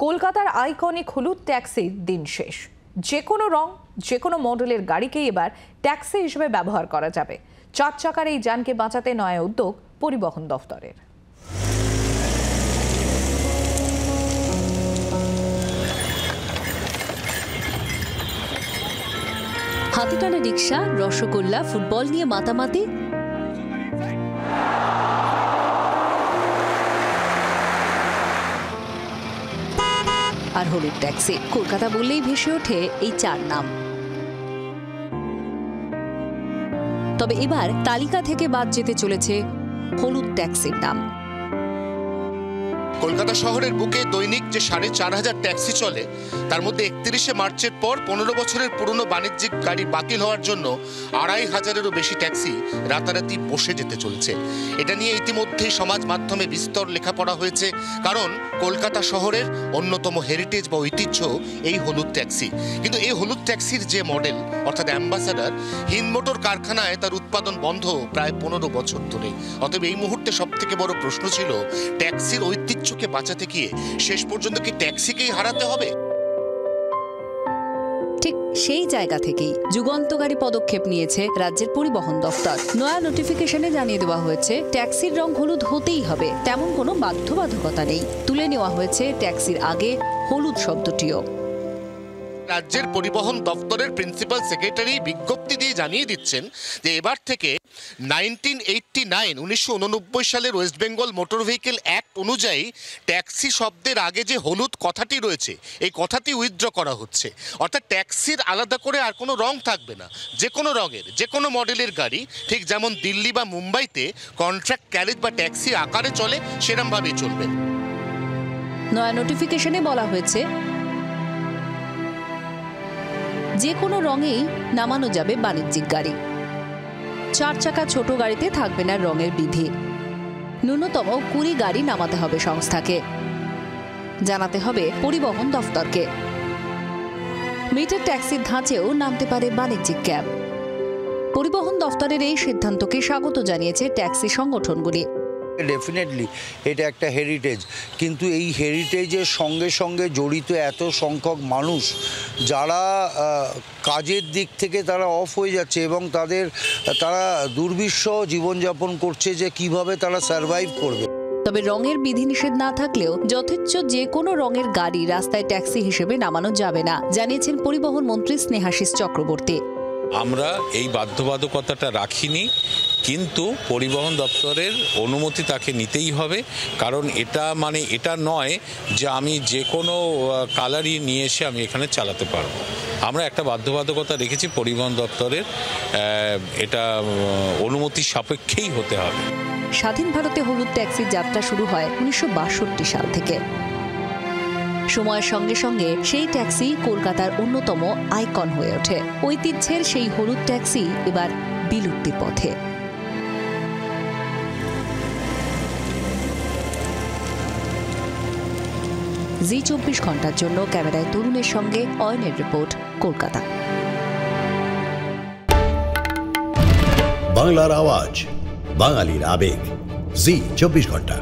কলকাতার আইকনিক হলুদ ট্যাক্সির দিন শেষ। যে কোনো রং, যে কোনো মডেলের গাড়িকেই এবার ট্যাক্সি হিসেবে ব্যবহার করা যাবে। 4 চাকার এই যানকে বাঁচাতে নয়া উদ্যোগ পরিবহন দফতরের। হাতে টানা রিক্সা, রসগোল্লা, ফুটবল নিয়ে মাতামাতি, আর হলুদ ট্যাক্সি। কলকাতা বললেই ভেসে ওঠে এই 4 নাম। তবে এবার তালিকা থেকে বাদ যেতে চলেছে হলুদ ট্যাক্সির নাম। কলকাতা শহরের বুকে দৈনিক যে 4,500 ট্যাক্সি চলে, তার মধ্যে 31শে মার্চের পর 15 বছরের পুরনো বাণিজ্যিক গাড়ি বাতিল হওয়ার জন্য 2,500-এরও বেশি ট্যাক্সি রাতারাতি বসে যেতে চলছে। এটা নিয়ে ইতিমধ্যেই সমাজ মাধ্যমে বিস্তর লেখাপড়া হয়েছে, কারণ কলকাতা শহরের অন্যতম হেরিটেজ বা ঐতিহ্য এই হলুদ ট্যাক্সি। কিন্তু এই হলুদ ট্যাক্সির যে মডেল অর্থাৎ অ্যাম্বাসাডার, হিন্দ মোটর কারখানায় তার উৎপাদন বন্ধ প্রায় 15 বছর ধরে। অতএব এই মুহূর্তে সবথেকে বড় প্রশ্ন ছিল, ট্যাক্সির ঐতিহ্যকে বাঁচাতে গিয়ে শেষ পর্যন্ত কি ট্যাক্সিকেই হারাতে হবে? ঠিক সেই জায়গা থেকেই যুগান্তকারী পদক্ষেপ নিয়েছে রাজ্যের পরিবহন দফতর। নয়া নোটিফিকেশনে জানিয়ে দেওয়া হয়েছে, ট্যাক্সির রং হলুদ হতেই হবে, তেমন কোনো বাধ্যবাধকতা নেই। তুলে নেওয়া হয়েছে ট্যাক্সির আগে হলুদ শব্দটিও। রাজ্যের পরিবহন দপ্তরের প্রিন্সিপাল সেক্রেটারি বিজ্ঞপ্তি দিয়ে জানিয়ে দিচ্ছেন যে এবার থেকে 1989 সালের West Bengal motor vehicle act অনুযায়ী ট্যাক্সি শব্দের আগে যে হলুদ কথাটি রয়েছে, এই কথাটি উইথড্র করা হচ্ছে। অর্থাৎ ট্যাক্সির আলাদা করে আর কোনো রং থাকবে না। যে কোনো রঙের, যে কোনো মডেলের গাড়ি, ঠিক যেমন দিল্লি বা মুম্বাইতে কন্ট্রাক্ট ক্যারেজ বা ট্যাক্সি আকারে চলে, সেরকমভাবেই চলবে। নয়া নোটিফিকেশনে বলা হয়েছে, যে কোনো রঙেই নামানো যাবে বাণিজ্যিক গাড়ি। 4 চাকা ছোট গাড়িতে থাকবে না রঙের বিধি। ন্যূনতম 20 গাড়ি নামাতে হবে সংস্থাকে, জানাতে হবে পরিবহন দফতরকে। মিটার ট্যাক্সির ধাঁচেও নামতে পারে বাণিজ্যিক ক্যাব। পরিবহন দফতরের এই সিদ্ধান্তকে স্বাগত জানিয়েছে ট্যাক্সি সংগঠনগুলি। ডেফিনেটলি এটা একটা হেরিটেজ, কিন্তু এই হেরিটেজের সঙ্গে সঙ্গে জড়িত এত সংখ্যক মানুষ যারা কাজের দিক থেকে তারা অফ হয়ে যাচ্ছে এবং তারা দুর্বিষহ জীবনযাপন করছে, যে কিভাবে তারা সার্ভাইভ করবে। তবে রঙের বিধিনিষেধ না থাকলেও যথেচ্ছ যে কোনো রঙের গাড়ি রাস্তায় ট্যাক্সি হিসেবে নামানো যাবে না, জানিয়েছেন পরিবহন মন্ত্রী স্নেহাশিস চক্রবর্তী। আমরা এই বাধ্যবাধকতাটা রাখিনি, কিন্তু পরিবহন দপ্তরের অনুমতি তাকে নিতেই হবে। কারণ এটা নয় যে আমি যে কোনো কালারই নিয়ে এসে আমি এখানে চালাতে পারবো। আমরা একটা বাধ্যবাধকতা রেখেছি পরিবহন দপ্তরের, এটা অনুমতি সাপেক্ষেই হতে হবে। স্বাধীন ভারতে হলুদ ট্যাক্সির যাত্রা শুরু হয় 1962 সাল থেকে। সময়ের সঙ্গে সঙ্গে সেই ট্যাক্সি কলকাতার অন্যতম আইকন হয়ে ওঠে। ঐতিহ্যের সেই হলুদ ট্যাক্সি এবার বিলুপ্তির পথে। জি 24 ঘন্টার জন্য ক্যামেরায় তরুণের সঙ্গে অয়নের রিপোর্ট, কলকাতা। বাংলার আওয়াজ, বাঙালির আবেগ, জি 24 ঘন্টা।